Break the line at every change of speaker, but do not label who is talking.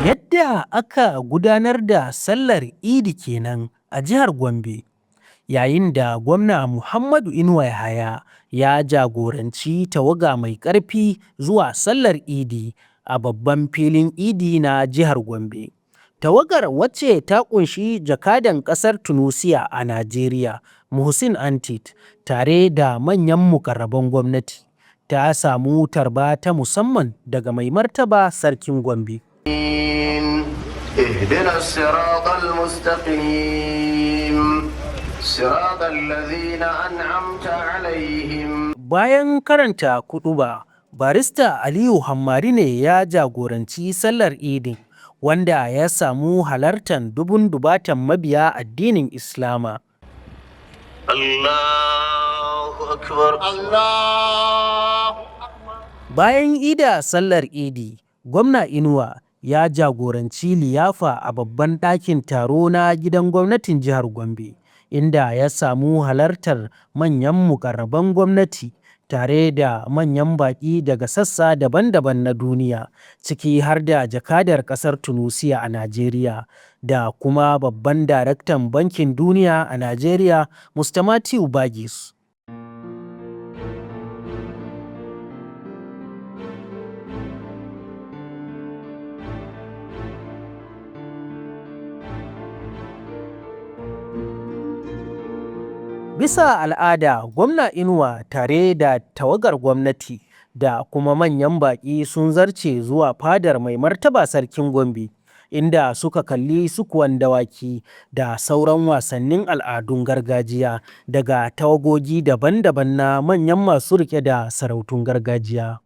Yadda aka gudanar da sallar Idi kenan a jihar Gombe, yayin da gwamna Muhammadu Inuwa Yahaya ya jagoranci tawaga mai ƙarfi zuwa sallar Idi a babban filin Idi na jihar Gombe. Tawagar wacce ta ƙunshi jakadan ƙasar Tunusia a Najeriya, Muhsin Antit, tare da manyan mukarraban gwamnati, ta samu tarba ta musamman daga mai martaba sarkin Gombe.
اهدنا الصراط المستقيم صراط الذين أنعمت عليهم.
Bayan karanta kuɗuba, barista Aliyu Hammari ne ya jagoranci sallar Idin, wanda ya samu halartar dubun dubatan mabiya addinin Islama.
Allahu Akbar.
Bayan ida sallar Idi, gwamna Inuwa ya jagoranci liyafa a babban ɗakin taro na gidan gwamnatin jihar Gombe, inda ya samu halartar manyan mukarraban gwamnati tare da manyan baƙi daga sassa daban-daban na duniya, ciki har da jakadar ƙasar Tunusia a Najeriya da kuma babban daraktan Bankin Duniya a Najeriya, Mr. Matthew Bagis. Bisa al'ada, gwamna Inuwa tare da tawagar gwamnati da kuma manyan baƙi sun zarce zuwa fadar mai martaba sarkin Gombe, inda suka kalli sukuwan dawaki da sauran wasannin al'adun gargajiya daga tawagogi daban-daban na manyan masu riƙe da sarautun gargajiya.